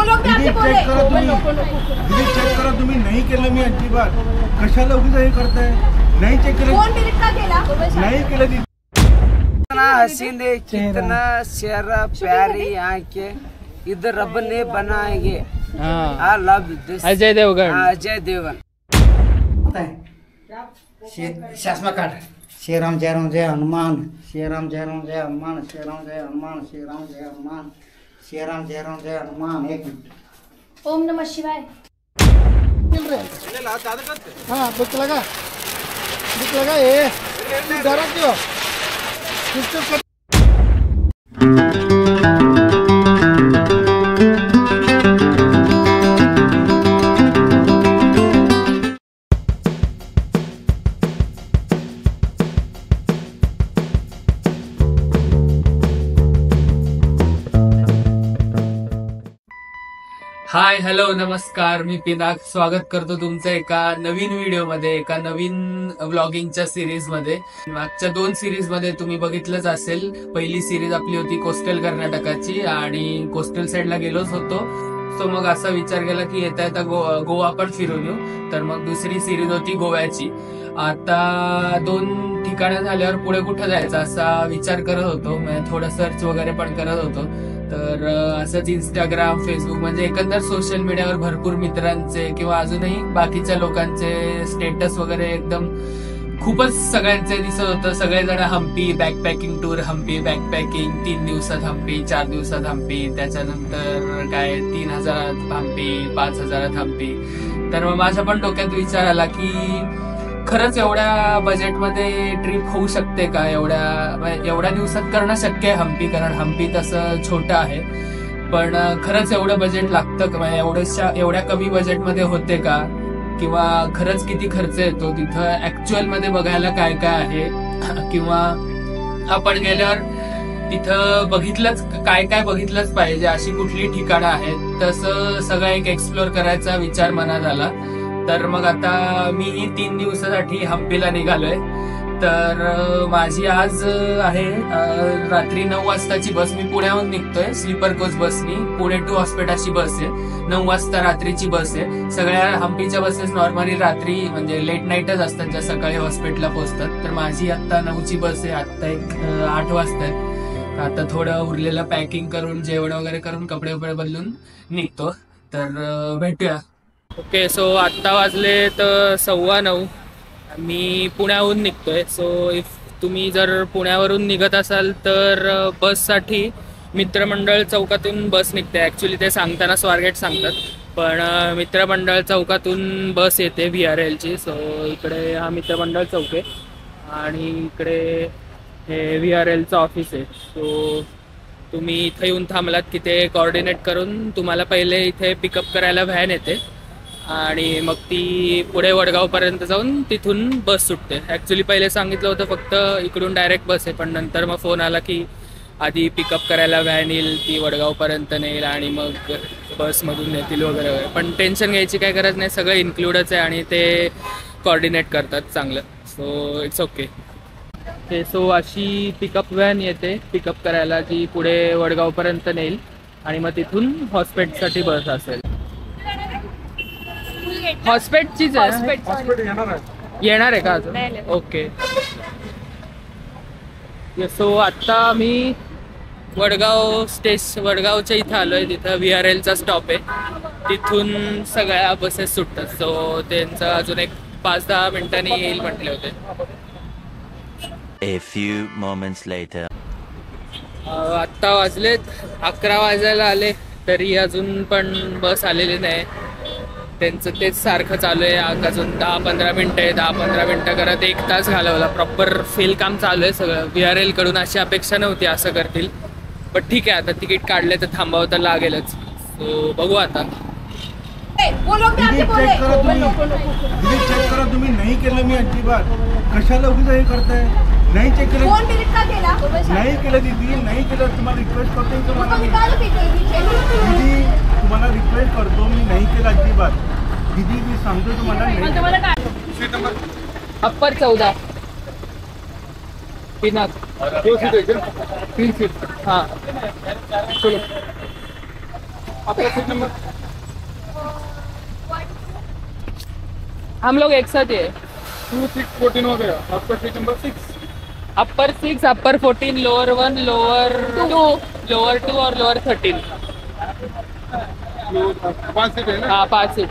Check करा तुम्ही नाही केलं मी अजिबात कशाला उगीच हे करताय नहीं चेक केलं नहीं केलं कितना हसीन है कितना शरा प्यारी आंखें इधर रब ने बनाएंगे। आई लव दिस अजय देवगन। अजय देवगन शासमा काट श्री राम जय राम जय हनुमान श्री राम जय राम जय हनुमान श्री राम जय हनुमान श्री राम जय हनुमान श्री राम जय राम जय हनुमान। एक मिनट ओम नमः शिवाय। हाँ बुक लगा ये डरा क्यों हाय हॅलो नमस्कार, मी पिनाक स्वागत करतो तुमचं एका नवीन व्हिडिओमध्ये, एका नवीन व्लॉगिंगच्या सिरीज मध्ये। मागच्या 2 सिरीज मध्ये तुम्ही बघितलंच असेल। पहिली सिरीज आपली होती कोस्टल कर्नाटकाची आणि कोस्टल साईडला गेलोच होतो। सो मग असा विचार केला की येता येता गोवा पण फिरून येऊ, तर मग दुसरी सिरीज होती गोव्याची। आता 2 ठिकाणं झाल्यावर पुढे कुठं जायचं असा विचार करत होतो, म्हणजे थोडं सर्च वगैरे पण करत होतो। तर असंच इंस्टाग्राम फेसबुक म्हणजे एकंदर सोशल मीडियावर भरपूर मित्रांचे किंवा अजूनही बाकीच्या लोकांचे स्टेटस वगैरे एकदम खूपच सगळ्यांचे दिसत होतं। सगळेजण Hampi backpacking tour, Hampi backpacking, 3 दिवसात हम्पी, 4 दिवसात हम्पी, त्याच्यानंतर काय 3000 हम्पी, 5000 हम्पी। तर मग माझ्या पण डोक्यात विचार आला की खरंच एवढ्या बजेटमध्ये ट्रिप होऊ शकते का? एवढ्या दिवसात करणं शक्य आहे हम्पी, कारण हम्पी तसं छोटं आहे, पण खरंच एवढं बजेट लागतं का? एवढ्या कमी बजेटमध्ये होते का? किंवा खरंच किती खर्च येतो तिथं ऍक्च्युअल मध्ये बघायला काय काय आहे, किंवा आपण गेल्यावर तिथं काय काय बघितलंच पाहिजे, अशी कुठली ठिकाणं आहेत, तसं सगळं एक एक्सप्लोर करायचा विचार मनात आला। तर मग आता मी 3 दिवसासाठी हम्पीला निघालोय। तर माझी आज आहे रात्री 9 वाजताची बस। मी पुण्याहून निघतोय स्लीपर कोच बसनी, पुणे टू हॉस्पिटलची बस आहे। 9 वाजता रात्रीची बस आहे। सगळ्या हम्पीच्या बसेस नॉर्मली रात्री म्हणजे लेट नाईटच असतात, ज्या सकाळी हॉस्पिटलला पोहोचतात। तर माझी आता 9ची बस आहे, आता एक 8 वाजता आहे। आता थोडं उरलेलं पॅकिंग करून जेवण वगैरे करून कपडे बदलून निघतो। तर भेटूया। ओके, सो आत्ता वाजले तर 9:15। मी पुण्याहून निघतोय। सो इफ तुम्ही जर पुण्यावरून निघत असाल तर बससाठी मित्रमंडळ चौकातून बस निघते। ॲक्च्युली ते सांगताना स्वारगेट सांगतात, पण मित्रमंडळ चौकातून बस येते VRLची। सो इकडे हा मित्रमंडळ चौक आहे आणि इकडे हे VRLचं ऑफिस आहे। सो तुम्ही इथे येऊन थांबलात की ते कोऑर्डिनेट करून तुम्हाला पहिले इथे पिकअप करायला व्हॅन येते आणि मग ती पुढे वडगावपर्यंत जाऊन तिथून बस सुटते। ॲक्च्युली पहिले सांगितलं होतं फक्त इकडून डायरेक्ट बस आहे, पण नंतर मग फोन आला की आधी पिकअप करायला व्हॅन येईल, ती वडगावपर्यंत नेईल आणि मग बसमधून नेतील वगैरे वगैरे। पण टेन्शन घ्यायची काय गरज नाही, सगळं इन्क्लूडच आहे आणि ते कोऑर्डिनेट करतात चांगलं। So it's okay. सो अशी पिकअप व्हॅन येते पिकअप करायला, जी पुढे वडगावपर्यंत नेईल आणि मग तिथून हॉस्पिटलसाठी बस असेल। हॉस्पिटलचीच आहे, येणार आहे का अजून? ओके। सो आत्ता मी वडगावच्या इथं आलोय, तिथं VRLचा स्टॉप आहे, तिथून सगळ्या बसेस सुटतात। सो त्यांचं अजून एक 5-10 मिनिटांनी येईल म्हटले होते। A few moments later. आत्ता वाजलेत 11 वाजायला आले तरी अजून पण बस आलेली नाही। त्यांचं तेच सारखं चालू आहे, अजून 10-15 मिनिटं आहे, 10-15 मिनिटं करत 1 तास घालवला। प्रॉपर फेल काम चालू आहे सगळं। VRL कडून अशी अपेक्षा नव्हती असं करतील, पण ठीक आहे, आता तिकीट काढले तर थांबावं तर लागेलच। सो बघू आता। चेक करा तुम्ही नाही केलं मी अजिबात कशाला उगीच हे करताय नहीं चेक केलं नाही केलं दीदी नाही केलं। तुम्हाला रिक्वेस्ट करतो दीदी, तुम्हाला रिक्वेस्ट करतो मी नाही केलं अजिबात दीदी, मी सांगतो तुम्हाला नाही। अप्पर 14 पिनाक 3 सीट। हाँ चलो हम लोग एक साथ ही है। 2-6-14 हो गया, आपका सीट नंबर 6। अपर 6, अपर 14, लोअर 1, लोअर 2, लोअर 2 और लोअर 13। 5 सीट है ना? हाँ 5 सीट।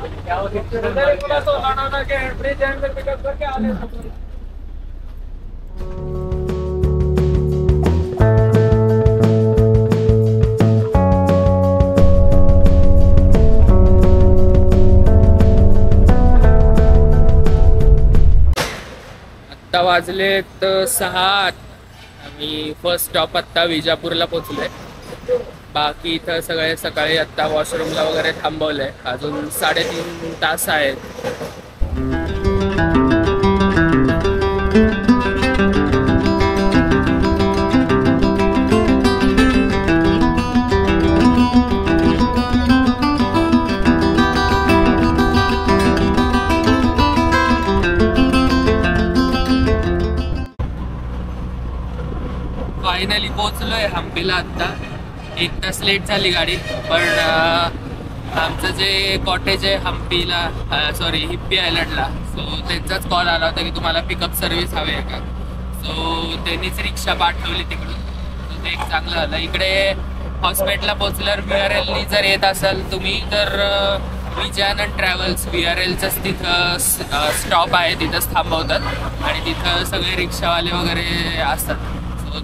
आता वाजलेत 6. आम्ही फर्स्ट स्टॉप आत्ता विजापूरला पोचलोय. बाकी इथं सगळे सकाळी आत्ता वॉशरूमला वगैरे थांबवलंय. अजून 3.5 तास आहेत. फायनली पोहोचलोय हम्पीला. आत्ता 1 तास लेट झाली गाडी, पण आमचं जे कॉटेज आहे हम्पीला, सॉरी हिप्पी आयलंडला, सो त्यांचाच कॉल आला होता की तुम्हाला पिकअप सर्व्हिस हवी आहे का. सो त्यांनीच रिक्षा पाठवली तिकडून. सो ते एक चांगलं झालं. इकडे हॉस्पिटलला पोहोचल्यावर VRLनी जर येत असाल तुम्ही तर विजयानंद ट्रॅव्हल्स VRLचंच तिथं स्टॉप आहे, तिथंच थांबवतात आणि तिथं सगळे रिक्षावाले वगैरे असतात.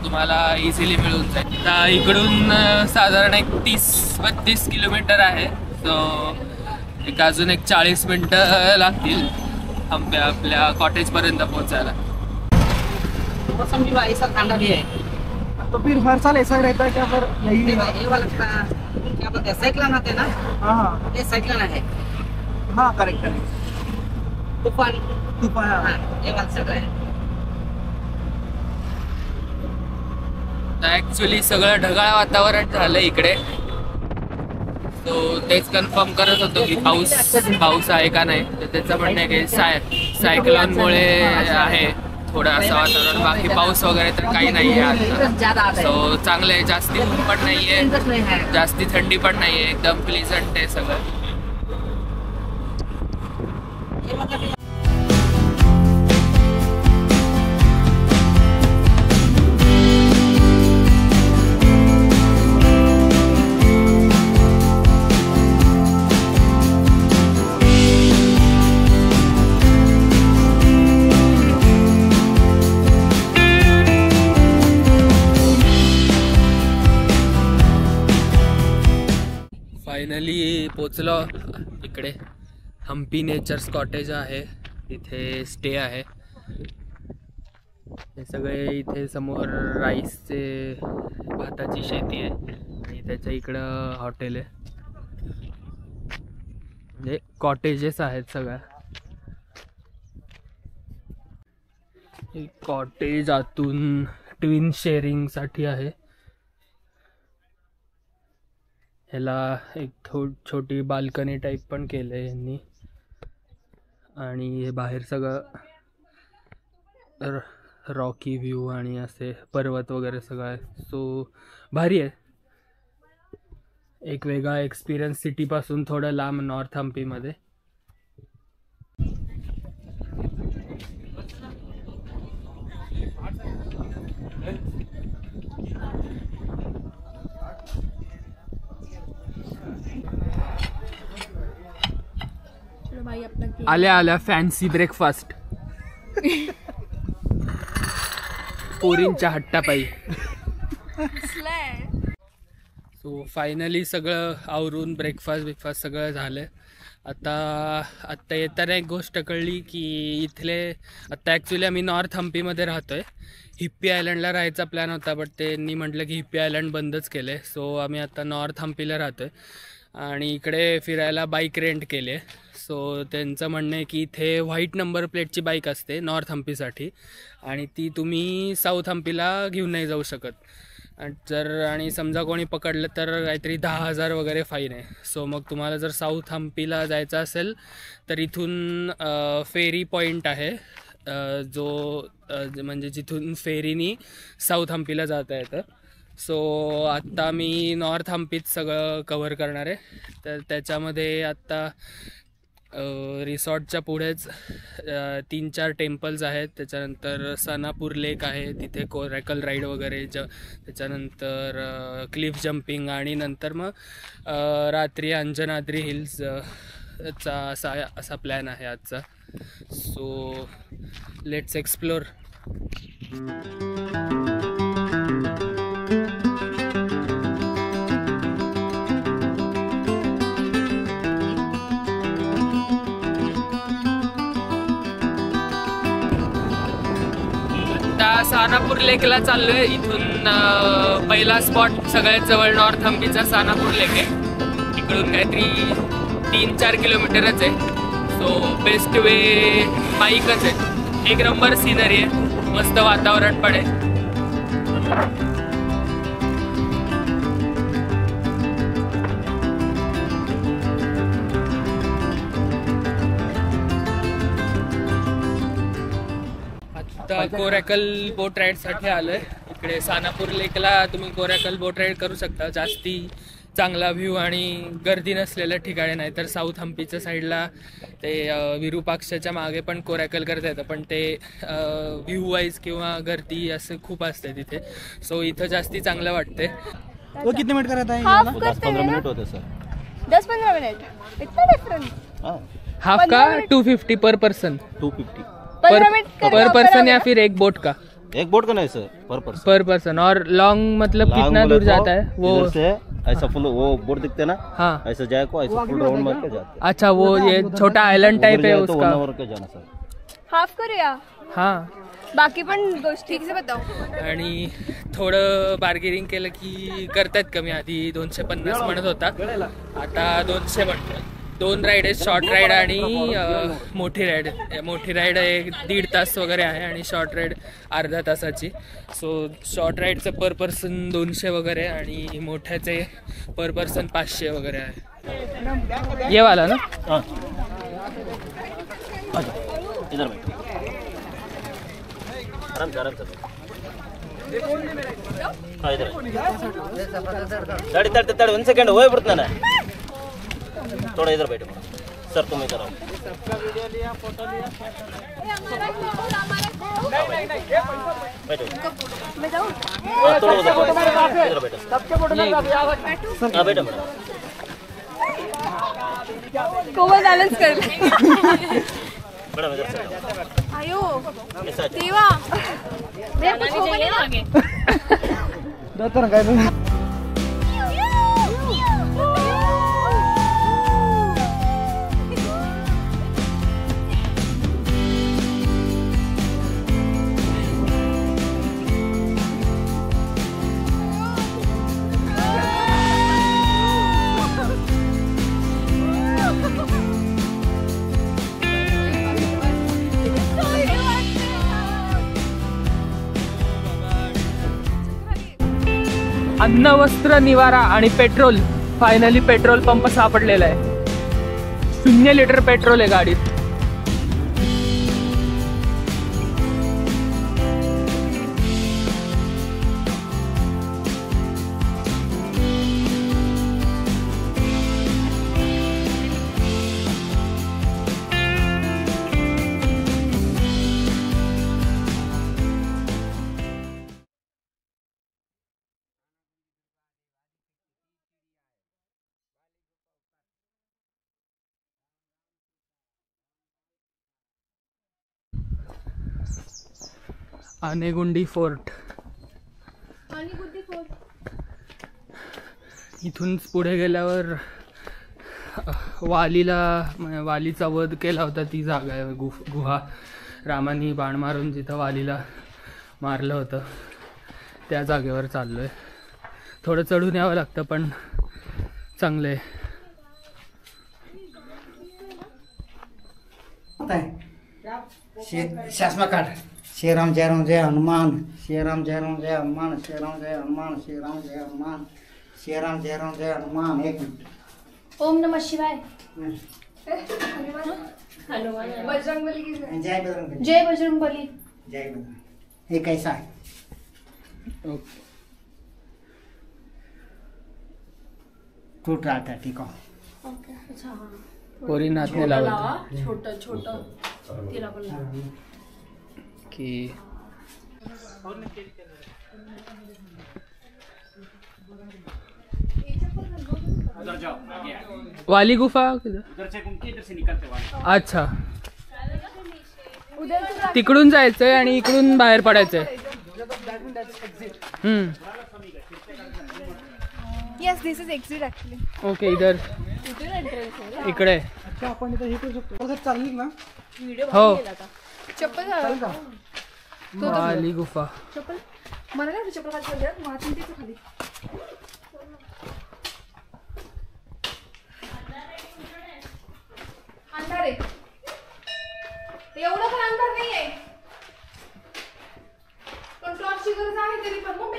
तुम्हाला इझिली मिळून जाईल. आता इकडून साधारण एक 30-32 किलोमीटर आहे. सो एक अजून एक 40 मिनटं लागतील आपल्या कॉटेजपर्यंत पोहोचायला. तो फिर हर साल ऐसा रहता है क्या सर? यही ये वाला क्या बोलते हैं, साइक्लोन आते हैं ना? हाँ ये साइक्लोन है। हाँ करेक्ट करेक्ट। तूफान हाँ, ये वाला चल रहा है. ॲक्च्युली सगळं ढगाळ वातावरण झालं इकडे. सो तेच कन्फर्म करत होतो की पाऊस आहे का नाही. तर त्याचं म्हणणं आहे की सायक्लोनमुळे आहे थोडं असं वातावरण. बाकी पाऊस वगैरे तर काही नाही आहे आता. सो चांगलं आहे. जास्ती ऊन पण नाही आहे, जास्ती थंडी पण नाही आहे. एकदम प्लीझंट आहे सगळं. फायनली पोचलो इकडे. हम्पी नेचर्स कॉटेज आहे, इथे स्टे आहे. हे सगळे इथे समोर राईसचे भाताची शेती आहे आणि त्याच्या इकडं हॉटेल आहे. म्हणजे कॉटेजेस आहेत सगळ्या. कॉटेज आतून ट्विन शेअरिंगसाठी आहे. ह्याला एक छोटी बाल्कनी टाईप पण केलं आहे यांनी. आणि हे बाहेर सगळं रॉकी व्ह्यू आणि असे पर्वत वगैरे सगळं आहे. सो भारी आहे. एक वेगळा एक्सपिरियन्स सिटीपासून थोडं लांब नॉर्थ हम्पीमध्ये. आल्या आल्या फॅन्सी ब्रेकफास्ट पोरींच्या हट्टापायी. सो फायनली सगळं आवरून ब्रेकफास्ट सगळं झालं. आत्ता येताना एक गोष्ट कळली की इथले आत्ता ॲक्च्युली आम्ही नॉर्थ हम्पीमध्ये राहतो आहे. हिप्पी आयलंडला राहायचा प्लॅन होता, बट त्यांनी म्हटलं की हिप्पी आयलंड बंदच केलं आहे. सो आम्ही आता नॉर्थ हम्पीला राहतो आहे आणि इकडे फिरायला बाईक रेंट केले. सो त्यांचं म्हणणं आहे की इथे व्हाईट नंबर प्लेटची बाईक असते नॉर्थ हम्पीसाठी आणि ती तुम्ही साऊथ हम्पीला घेऊन नाही जाऊ शकत. आणि समजा कोणी पकडलं तर काहीतरी 10,000 वगैरे फाईन आहे. सो मग तुम्हाला जर साऊथ हम्पीला जायचं असेल तर इथून फेरी पॉईंट आहे जो म्हणजे जिथून फेरीनी साऊथ हम्पीला जाता येतं. सो आत्ता मी नॉर्थ हम्पीत सगळं कव्हर करणार आहे. तर त्याच्यामध्ये आत्ता रिसॉर्टच्या पुढेच 3-4 टेम्पल्स आहेत. त्याच्यानंतर सनापूर लेक आहे, तिथे कोरॅकल राईड वगैरे त्याच्यानंतर क्लिफ जम्पिंग आणि नंतर मग रात्री अंजनाद्री हिल्स चा असा प्लॅन आहे आजचा. So let's explore. सानापूर लेकला चाललोय. इथून पहिला स्पॉट सगळ्यात जवळ नॉर्थ हम्पीचा सानापूर लेक आहे. इकडून काहीतरी 3-4 किलोमीटरच आहे. सो बेस्ट वे बाईकच आहे. एक नंबर सिनरी आहे, मस्त वातावरण पण आहे. कोरॅकल बोट राईडसाठी आलोय. इकडे सानापूर लेकला तुम्ही कोरॅकल बोट राईड करू शकता. जास्ती चांगला व्ह्यू आणि गर्दी नसलेल्या ठिकाणी. नाही तर साऊथ हम्पीच्या साईडला ते विरूपाक्षच्या मागे पण कोरॅकल करता येतं, पण ते व्ह्यू वाईज किंवा गर्दी असं खूप असते तिथे. सो इथं जास्ती चांगलं वाटते. वो कितने मिनट का रहता है? 10-15 मिनट होते सर. 10-15 मिनट इतना डिफरेंट. हाफ का 250 पर पर्सन? 250 पर पर्सन या फिर एक बोट का? एक बोट का नहीं सर, पर पर्सन. और लॉन्ग मतलब कितना दूर जाता है वो? से ऐसा फुल वो बोट दिखते ना, हाँ ऐसा जाए को ऐसा फुल राउंड मार के जाते. अच्छा, वो ये छोटा आयलैंड टाइप है तो उसका. 1 आवर के जाना सर. हाफ करूया. हाँ, बाकी पण गोष्टी ठीक से बताओ. आणि थोडं बार्गेनिंग केलं की करतात कमी. आधी 250 म्हणत होता, आता 200 म्हणतो. 2 राईड आहेत, शॉर्ट राईड आणि मोठी राईड. मोठी राईड 1.5 तास वगैरे आहे आणि शॉर्ट राईड अर्धा तासाची. सो शॉर्ट राईडचं पर पर्सन 200 वगैरे आणि मोठ्याचे पर पर्सन 500 वगैरे आहे. ये वाला ना? हाँ इधर बैठ, आराम से हाँ इधर तड़ी 1 सेकंड होए पड़ता ना. थोड़ा इधर बैठो सर, तुम इधर आओ. बैठो. मैं जाऊँ? हाँ, थोड़ा उधर इधर बैठो. हाँ बैठो मैडम. कोमल बैलेंस कर. मैडम इधर से आओ. आयो ऐसा देवा. मैं कुछ होगा नहीं आगे. दातर काय अन्न, वस्त्र, निवारा आणि पेट्रोल. फायनली पेट्रोल पंप सापडलेला आहे. 0 लिटर पेट्रोल आहे गाडीत. आनेगुंडी फोर्ट. इथून पुढे गेल्यावर वालीचा वध केला होता ती जागा आहे. गुहा. रामानी बाण मारून जिथं वालीला मारलं होतं त्या जागेवर चाललोय. थोडं चढून यावं लागतं पण चांगलं आहे. शासमा काढ. श्री राम जय राम जय हनुमान. श्री राम जय राम जय हनुमान. श्री राम जय हनुमान. श्री राम जय हनुमान. श्री राम जय राम जय हनुमान. 1 मिनट. ओम नमः शिवाय. बजरंगबली की जय. बजरंगबली. जय बजरंगबली. जय बजरंग. हे कैसा है? तू टाटा ठीक आहे. पोरींना हात नाही लावत की वाली गुफा अच्छा तिकडून जायचंय आणि इकडून बाहेर पडायचंय. Yes, this is exit actually. Okay इधर इकडे आपण इथं हे करू शकतो चालली ना हो. चप्पल वाली गुफा चप्पल मला नाही चप्पल खाली खाली अंधार आहे एवढं पण अंधार नाहीये पण टॉर्चची गरज आहे तरी पण मग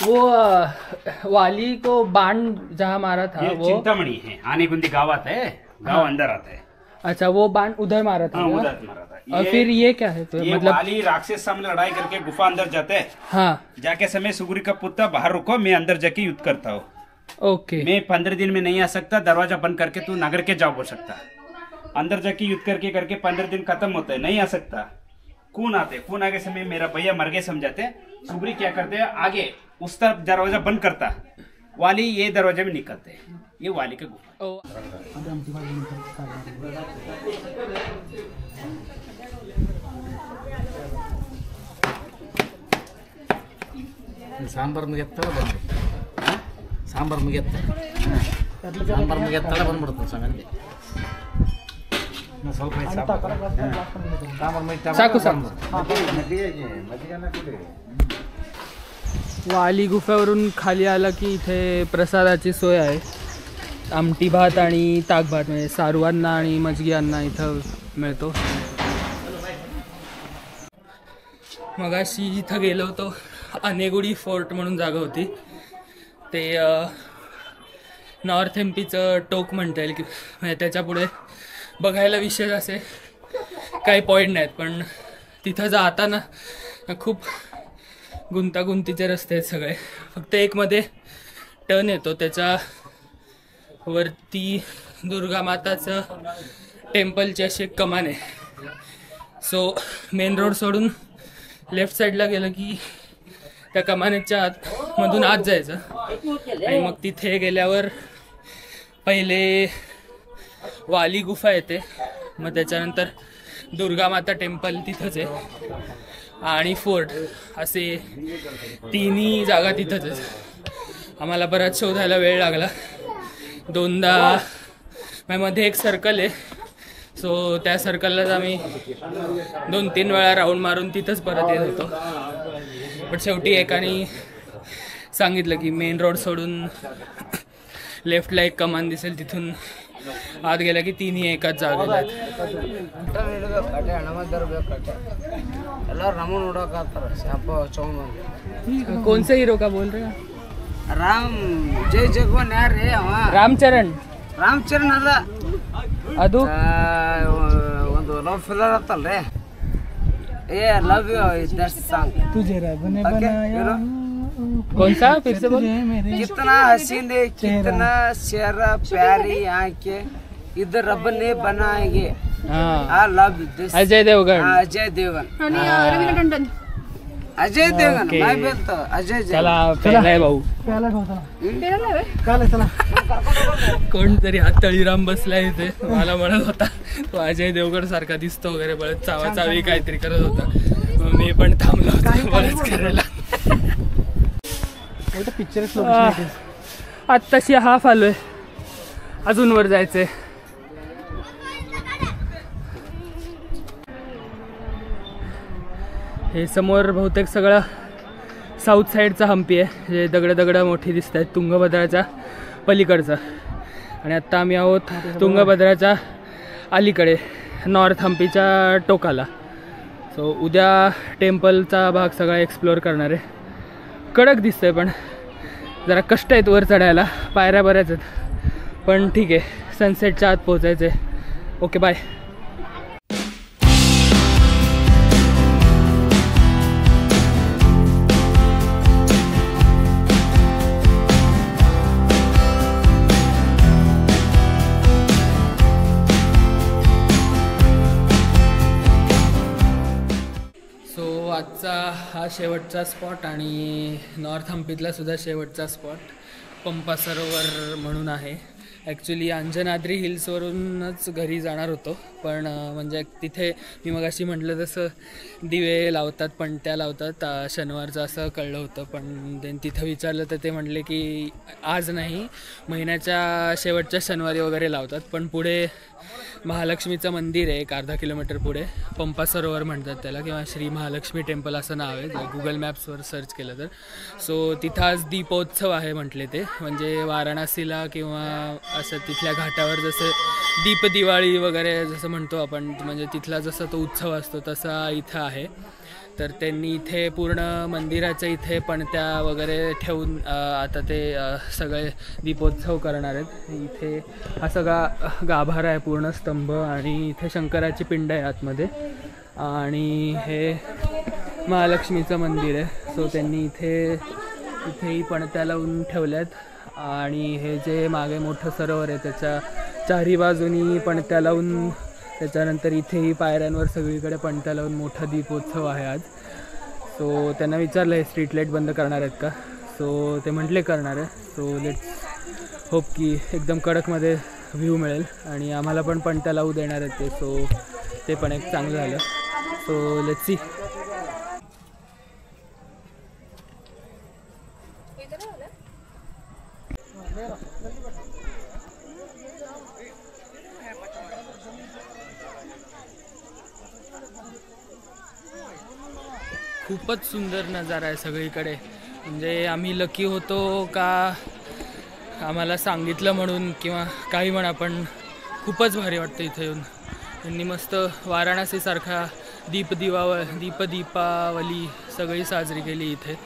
वो वाली को बाण जहाँ मारा था वो चिंतामणी है. आनेगुंदी गावात है. गांव अंदर आता है. अच्छा वो बाण उधर मारा था. उधर मारा था. और फिर ये क्या है? तो ये मतलब वाली राक्षस सामने लड़ाई करके गुफा अंदर जाते हैं. हाँ जाके समय सुग्री का पुत्र बाहर रुको, मैं अंदर जाके युद्ध करता हूँ. ओके. मैं 15 दिन में नहीं आ सकता, दरवाजा बंद करके तू नगर के जाओ बोल सकता. अंदर जाके युद्ध करके करके 15 दिन खत्म होता है, नहीं आ सकता. खून आते, खून आगे समय मेरा भैया मर गए समझाते. सुग्री क्या करते हैं, आगे उस तरफ दरवाजा बंद करता, वाली ये दरवाजे में निकलते. ये वाली का गुफा. ಸಾಂಬಾರ್ ಮುಗಿಯತ್ತಲ್ಲ ಬಂದು ಸಾಂಬಾರ್ ಮುಗಿಯತ್ತಲ್ಲ ಬಂದ್ಬಿಡುತ್ತೆ ಸಂಗತಿ. ಸ್ವಲ್ಪ साकू साकू. वाली गुफेवरून खाली आला की इथे प्रसादाची सोय आहे. आमटी भात आणि ताक भात म्हणजे सारू अन्न आणि मजगी अन्न इथं मिळतो. मगाशी इथं गेलो होतो, अनेगुडी फोर्ट म्हणून जागा होती. ते नॉर्थ एमपीचं टोक म्हणता येईल की म्हणजे त्याच्या पुढे बघायला विशेष असे काही पॉईंट नाहीत, पण तिथं जाताना खूप गुंतागुंतीचे रस्ते आहेत सगळे. फक्त एक मध्ये टर्न येतो, त्याच्या वरती दुर्गा माताचं टेम्पलची अशी एक कमान आहे. सो मेन रोड सोडून लेफ्ट साईडला गेलं की त्या कमानीच्या मधून आत जायचं आणि मग तिथे गेल्यावर पहिले वाली गुफा येते, मग त्याच्यानंतर दुर्गा माता टेम्पल तिथंच आहे आणि फोर्ट, असे तिन्ही जागा तिथंच आहेत. आम्हाला बराच शोधायला वेळ लागला. दोनदा मध्ये एक सर्कल आहे, सो त्या सर्कललाच आम्ही 2-3 वेळा राऊंड मारून तिथंच परत येत होतो. पण शेवटी एकाने सांगितलं की मेन रोड सोडून लेफ्टला एक कमान दिसेल, तिथून आत गेला की तिन्ही एकाच जागेला आहेत. कौन से हीरो का बोल रहे हैं? राम जय जगवान यार रे. रामचरण. ರಾಮಚರಣ್ ಅಲ್ಲ ಅದು ಒಂದು ಲವ್ ಫಿಲ್ಲರ್ ಅಂತಲ್ಲ ರೀ. ಏ ಲವ್ ಯು ದಟ್ಸ್ ಸಾಂಗ್. तुझे रब ने बनाया. कौन सा? फिर से बोल. कितना हसीन है, कितना शेरा प्यारी आंखें, इधर रब ने बनाएंगे. हाँ लव दिस. अजय देवगन. अजय देवगन आणि रवीना टंडन. अजय देवगन नाही बोलतो अजय. चला पहिला आहे भाऊ. कोणतरी हा तळीराम बसलाय इथे, मला म्हणत होता तो अजय देवगण सारखा दिसतो वगैरे, बळत चावाचावी काहीतरी करत होता. मी पण थांबलो होतो बळच करायला. आत्ताशी हाफ आलोय, अजून वर जायचंय. हे समोर बहुतेक सगळं साऊथ साईडचा हम्पी आहे, जे दगड मोठी दिसत आहेत तुंगभद्राच्या पलीकडचं. आणि आत्ता आम्ही आहोत तुंगभद्राच्या अलीकडे नॉर्थ हम्पीच्या टोकाला. सो उद्या टेम्पलचा भाग सगळा एक्सप्लोअर करणार आहे. कडक दिसतंय पण जरा कष्ट आहेत वर चढायला, पायऱ्या बऱ्याच आहेत, पण ठीक आहे. सनसेटच्या आत पोहोचायचं आहे. Okay bye. आजचा हा शेवटचा स्पॉट आणि नॉर्थ हम्पीतला सुद्धा शेवटचा स्पॉट पंपा सरोवर म्हणून आहे. ॲक्च्युली अंजनाद्री हिल्सवरूनच घरी जाणार होतो, पण म्हणजे तिथे मी मगाशी म्हटलं तसं दिवे लावतात, पणत्या लावतात शनिवारचं असं कळलं होतं. पण तिथं विचारलं तर ते म्हटले की आज नाही, महिन्याच्या शेवटच्या शनिवारी वगैरे लावतात. पण पुढे महालक्ष्मीचं मंदिर आहे एक अर्धा किलोमीटर पुढे, पंपा सरोवर म्हणतात त्याला, किंवा श्री महालक्ष्मी टेम्पल असं नाव आहे जर गुगल मॅप्सवर सर्च केलं तर. सो तिथं आज दीपोत्सव आहे म्हटले ते, म्हणजे वाराणसीला किंवा असं तिथल्या घाटावर जसं दीपदिवाळी वगैरे जसं म्हणतो आपण, म्हणजे तिथला जसा तो उत्सव असतो तसा इथं आहे. तर त्यांनी इथे पूर्ण मंदिराच्या इथे पणत्या वगैरे ठेवून आता ते सगळे दीपोत्सव करणार आहेत. इथे हा सगळा गाभारा आहे पूर्ण स्तंभ, आणि इथे शंकराची पिंड आहे आतमध्ये, आणि हे महालक्ष्मीचं मंदिर आहे. सो त्यांनी इथेही पणत्या लावून ठेवल्यात, आणि हे जे मागे मोठं सरोवर आहे त्याच्या चारी बाजूनी पणत्या लावून, त्याच्यानंतर इथेही पायऱ्यांवर सगळीकडे पणत्या लावून मोठा दीपोत्सव आहे आज. सो त्यांना विचारलं हे स्ट्रीट लाईट बंद करणार आहेत का, सो ते म्हटले करणार आहे. सो लेट्स होप की एकदम कडकमध्ये व्ह्यू मिळेल, आणि आम्हाला पण पणत्या लावू देणार आहेत ते. सो ते पण एक चांगलं झालं. So let's see. खूपच सुंदर नजारा आहे सगळीकडे. म्हणजे आम्ही लकी होतो का आम्हाला सांगितलं म्हणून किंवा काही म्हणा, पण खूपच भारी वाटतं इथे येऊन. त्यांनी मस्त वाराणसीसारखा दीपावली सगळी साजरी केली इथे.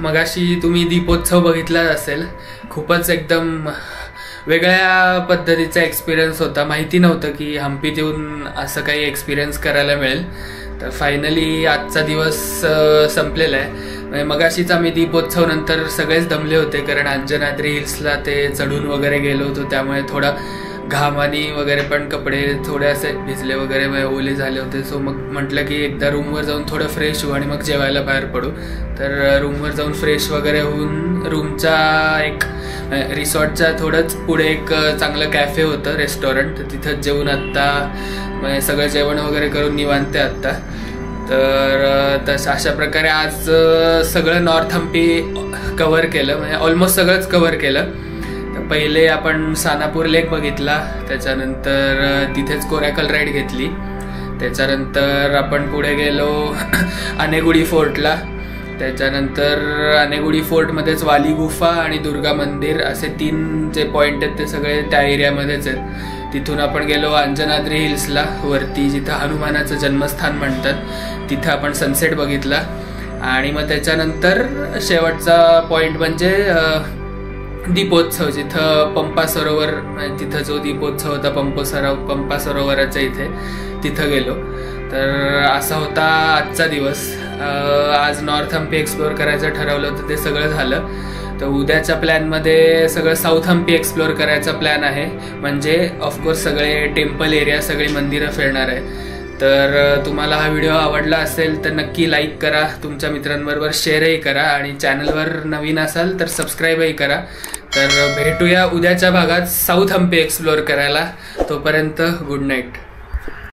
मगाशी तुम्ही दीपोत्सव बघितला असेल, खूपच एकदम वेगळ्या पद्धतीचा एक्सपिरियन्स होता. माहिती नव्हतं की हम्पीत येऊन असं काही एक्सपिरियन्स करायला मिळेल. तर फायनली आजचा दिवस संपलेला आहे. मगाशीच आम्ही दीपोत्सव नंतर सगळेच दमले होते, कारण अंजनाद्री हिल्सला ते चढून वगैरे गेलो होतो, त्यामुळे थोडा घामानी वगैरे पण कपडे थोडे असे भिजले वगैरे ओले झाले होते. सो मग म्हटलं की एकदा रूमवर जाऊन थोडं फ्रेश होऊ आणि मग जेवायला बाहेर पडू. तर रूमवर जाऊन फ्रेश वगैरे होऊन रूमच्या एक रिसॉर्टच्या थोडंच पुढे एक चांगलं कॅफे होतं, रेस्टॉरंट, तिथंच जेवून आत्ता सगळं जेवण वगैरे करून निवांते आत्ता. तर अशा प्रकारे आज सगळं नॉर्थ हम्पी कव्हर केलं, म्हणजे ऑलमोस्ट सगळंच कव्हर केलं. पहिले आपण सानापूर लेक बघितला, त्याच्यानंतर तिथेच कोरॅकल राईड घेतली, त्याच्यानंतर आपण पुढे गेलो अनेगुडी फोर्टला, त्याच्यानंतर अनेगुडी फोर्टमध्येच वाली गुफा आणि दुर्गा मंदिर असे 3 जे पॉईंट आहेत ते सगळे त्या एरियामध्येच आहेत. तिथून आपण गेलो अंजनाद्री हिल्सला वरती, जिथं हनुमानाचं जन्मस्थान म्हणतात तिथं आपण सनसेट बघितला. आणि मग त्याच्यानंतर शेवटचा पॉईंट म्हणजे दीपोत्सव, जिथं पंपा सरोवर, तिथं जो दीपोत्सव होता पंपा सरोवराच्या इथे, तिथं गेलो. तर असा होता आजचा दिवस. आज नॉर्थ हम्पी एक्सप्लोअर करायचं ठरवलं होतं, ते सगळं झालं. तर उद्याच्या प्लॅनमध्ये सगळं साऊथ हम्पी एक्सप्लोअर करायचा प्लॅन आहे. म्हणजे ऑफकोर्स सगळे टेम्पल एरिया, सगळी मंदिरं फिरणार आहे. तर तुम्हाला हा व्हिडिओ आवडला असेल तर नक्की लाईक करा, तुमच्या मित्रांबरोबर शेअरही करा, आणि चॅनलवर नवीन असाल तर सबस्क्राईबही करा. तर भेटूया उद्याच्या भागात साऊथ हम्पी एक्सप्लोअर करायला. तोपर्यंत गुड नाईट.